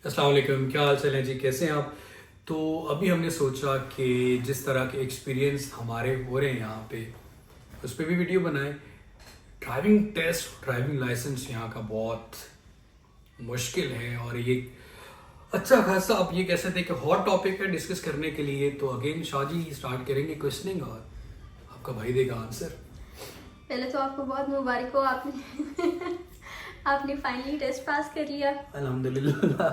अस्सलाम वालेकुम, क्या हाल चाल है जी, कैसे हैं आप। तो अभी हमने सोचा कि जिस तरह के एक्सपीरियंस हमारे हो रहे हैं यहाँ पे उस पर भी वीडियो बनाएं। ड्राइविंग टेस्ट, ड्राइविंग लाइसेंस यहाँ का बहुत मुश्किल है और ये अच्छा खासा आप ये कह सकते हैं कि हॉट टॉपिक है डिस्कस करने के लिए। तो अगेन शाह जी स्टार्ट करेंगे क्वेश्चनिंग और आपका भाई देगा आंसर। पहले तो आपको बहुत मुबारक हो, आपने आपने फाइनली टेस्ट पास कर लिया। अल्हम्दुलिल्लाह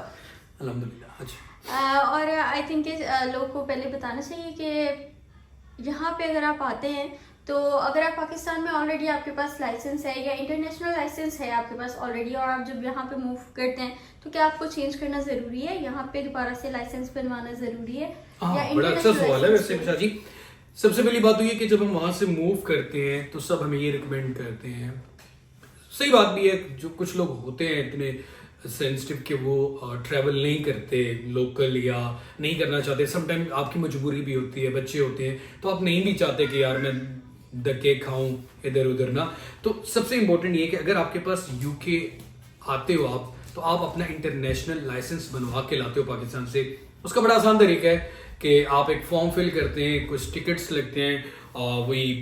अल्हम्दुलिल्लाह। अच्छा, और आई थिंक कि लोगों को पहले बताना चाहिए कि यहाँ पे अगर आप आते हैं तो अगर आप पाकिस्तान में ऑलरेडी आपके पास लाइसेंस है या इंटरनेशनल लाइसेंस है आपके पास ऑलरेडी और आप जब यहाँ पे मूव करते हैं तो क्या आपको चेंज करना ज़रूरी है, यहाँ पे दोबारा से लाइसेंस बनवाना ज़रूरी है या बड़ा अच्छा सवाल है वैसे लाइसेंस शाह जी। सबसे पहली बात तो ये कि जब हम वहां से मूव करते हैं तो सब हमें ये रिकमेंड करते हैं, सही बात भी है। जो कुछ लोग होते हैं इतने सेंसिटिव कि वो ट्रैवल नहीं करते लोकल या नहीं करना चाहते। समटाइम आपकी मजबूरी भी होती है, बच्चे होते हैं तो आप नहीं भी चाहते कि यार मैं धक्के खाऊं इधर उधर ना। तो सबसे इंपॉर्टेंट ये है कि अगर आपके पास यूके आते हो आप तो आप अपना इंटरनेशनल लाइसेंस बनवा के लाते हो पाकिस्तान से। उसका बड़ा आसान तरीका है कि आप एक फॉर्म फिल करते हैं, कुछ टिकट्स लगते हैं और वही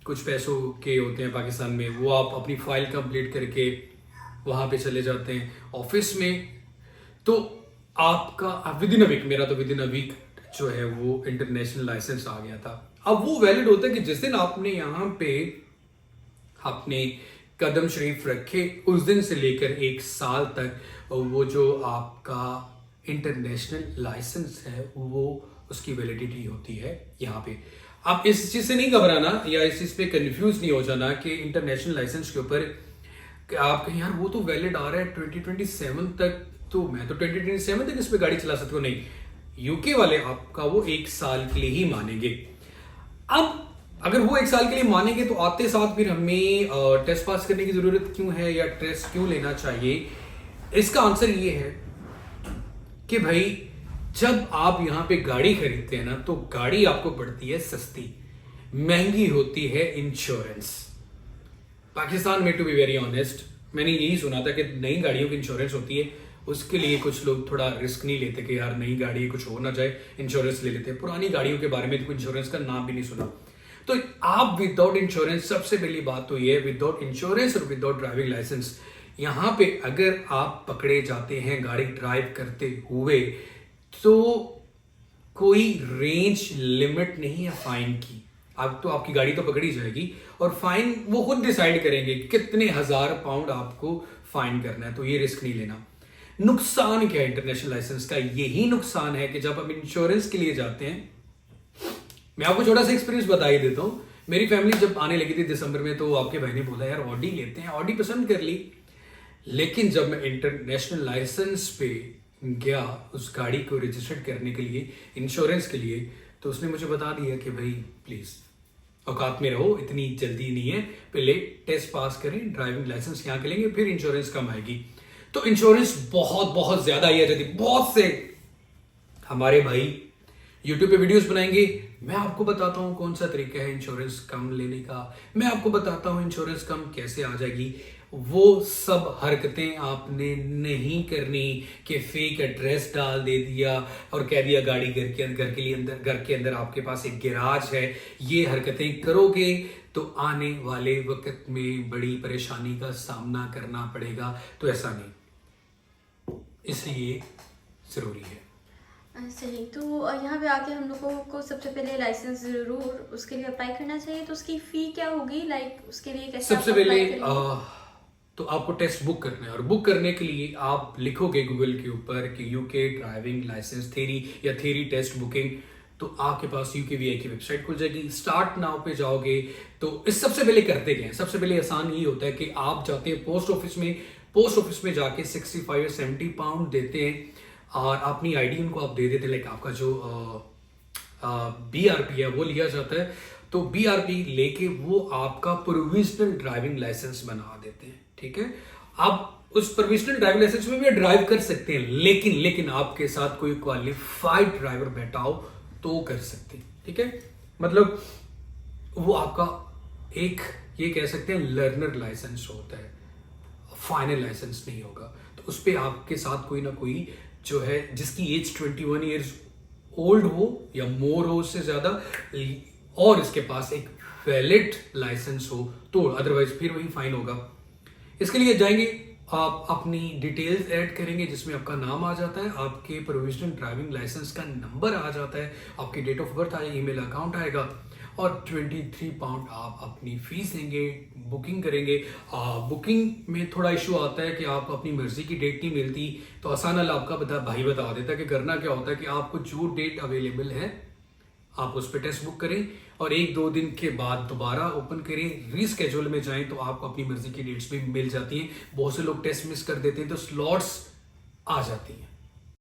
कुछ पैसों के होते हैं पाकिस्तान में, वो आप अपनी फाइल कंप्लीट करके वहाँ पे चले जाते हैं ऑफिस में। तो आपका विद इन अ वीक, मेरा तो विद इन अ वीक जो है वो इंटरनेशनल लाइसेंस आ गया था। अब वो वैलिड होता है कि जिस दिन आपने यहाँ पे अपने कदम शरीफ रखे उस दिन से लेकर 1 साल तक वो जो आपका इंटरनेशनल लाइसेंस है वो उसकी वैलिडिटी होती है यहाँ पे। आप इस चीज से नहीं घबराना या इस चीज पे कंफ्यूज नहीं हो जाना कि इंटरनेशनल लाइसेंस के ऊपर कि आप कहीं यार वो तो वैलिड आ रहा है 2027 तक, तो मैं तो 2027 तक इस पे गाड़ी चला सकती हूँ। नहीं, यूके वाले आपका वो 1 साल के लिए ही मानेंगे। अब अगर वो 1 साल के लिए मानेंगे तो आते साथ फिर हमें टेस्ट पास करने की जरूरत क्यों है या टेस्ट क्यों लेना चाहिए। इसका आंसर ये है कि भाई जब आप यहां पे गाड़ी खरीदते हैं ना तो गाड़ी आपको पड़ती है सस्ती, महंगी होती है इंश्योरेंस। पाकिस्तान में टू बी वेरी ऑनेस्ट मैंने यही सुना था कि नई गाड़ियों की इंश्योरेंस होती है, उसके लिए कुछ लोग थोड़ा रिस्क नहीं लेते कि यार नई गाड़ी कुछ हो ना जाए, इंश्योरेंस ले लेते हैं। पुरानी गाड़ियों के बारे में तो इंश्योरेंस का नाम भी नहीं सुना। तो आप विदाउट इंश्योरेंस, सबसे पहली बात तो ये है विदाउट इंश्योरेंस और विदाउट ड्राइविंग लाइसेंस यहां पे अगर आप पकड़े जाते हैं गाड़ी ड्राइव करते हुए तो कोई रेंज लिमिट नहीं है फाइन की। अब तो आपकी गाड़ी तो पकड़ी जाएगी और फाइन वो खुद डिसाइड करेंगे कितने हजार पाउंड आपको फाइन करना है, तो ये रिस्क नहीं लेना। नुकसान क्या है इंटरनेशनल लाइसेंस का? यही नुकसान है कि जब हम इंश्योरेंस के लिए जाते हैं, मैं आपको छोटा सा एक्सपीरियंस बता ही देता हूं। मेरी फैमिली जब आने लगी थी दिसंबर में तो आपके भाई ने बोला यार ऑडी लेते हैं, ऑडी पसंद कर ली। लेकिन जब मैं इंटरनेशनल लाइसेंस पे गया उस गाड़ी को रजिस्टर्ड करने के लिए, इंश्योरेंस के लिए, तो उसने मुझे बता दिया कि भाई प्लीज औकात में रहो, इतनी जल्दी नहीं है, पहले टेस्ट पास करें, ड्राइविंग लाइसेंस यहाँ के लेंगे फिर इंश्योरेंस कम आएगी। तो इंश्योरेंस बहुत बहुत ज्यादा आई जाती। बहुत से हमारे भाई यूट्यूब पे वीडियोस बनाएंगे, मैं आपको बताता हूं कौन सा तरीका है इंश्योरेंस कम लेने का, मैं आपको बताता हूं इंश्योरेंस कम कैसे आ जाएगी। वो सब हरकतें आपने नहीं करनी कि फेक एड्रेस डाल दे दिया और कह दिया गाड़ी घर के अंदर आपके पास एक गैराज है। ये हरकतें करोगे तो आने वाले वक्त में बड़ी परेशानी का सामना करना पड़ेगा। तो ऐसा नहीं, इसलिए जरूरी है। सही। तो यहाँ पे आके हम लोगों को सबसे पहले लाइसेंस जरूर उसके लिए अप्लाई करना चाहिए। तो उसकी फी क्या होगी, लाइक उसके लिए कैसे सबसे आप पहले अप्लाई करेंगे? तो आपको टेस्ट बुक करना है और बुक करने के लिए आप लिखोगे गूगल के ऊपर कि यूके ड्राइविंग लाइसेंस थ्योरी या थ्योरी टेस्ट बुकिंग, तो आपके पास यूकेवीआई की वेबसाइट खुल जाएगी। स्टार्ट नाउ पे जाओगे तो इस सबसे पहले करते क्या है, सबसे पहले आसान ये होता है कि आप जाते हैं पोस्ट ऑफिस में जाके 65 या 70 पाउंड देते हैं और अपनी आईडी उनको आप दे देते हैं। लाइक आपका जो बीआरपी है वो लिया जाता है, तो बीआरपी लेके वो आपका प्रोविजनल ड्राइविंग लाइसेंस बना देते हैं। ठीक है, आप उस प्रोविजनल ड्राइविंग लाइसेंस में भी ड्राइव कर सकते हैं, लेकिन आपके साथ कोई क्वालिफाइड ड्राइवर बैठा हो तो कर सकते हैं। ठीक है, मतलब वो आपका एक ये कह सकते हैं लर्नर लाइसेंस होता है, फाइनल लाइसेंस नहीं होगा। तो तो उस पर आपके साथ कोई ना कोई जो है जिसकी एज 21 ईयर्स ओल्ड हो या मोर हो उससे ज़्यादा, और इसके पास एक वैलिड लाइसेंस हो तो, अदरवाइज फिर वही फाइन होगा। इसके लिए जाएंगे, आप अपनी डिटेल्स ऐड करेंगे जिसमें आपका नाम आ जाता है, आपके प्रोविजनल ड्राइविंग लाइसेंस का नंबर आ जाता है, आपकी डेट ऑफ बर्थ आएगी, ईमेल अकाउंट आएगा, और 23 पाउंड आप अपनी फीस देंगे, बुकिंग करेंगे। बुकिंग में थोड़ा इशू आता है कि आपको अपनी मर्जी की डेट नहीं मिलती, तो आसान आपका भाई बता देता है कि करना क्या होता है कि आपको जो डेट अवेलेबल है आप उस पर टेस्ट बुक करें, और 1-2 दिन के बाद दोबारा ओपन करें, रीस्केड्यूल में जाएं तो आपको अपनी मर्जी की डेट्स भी मिल जाती हैं। बहुत से लोग टेस्ट मिस कर देते हैं तो स्लॉट्स आ जाती हैं।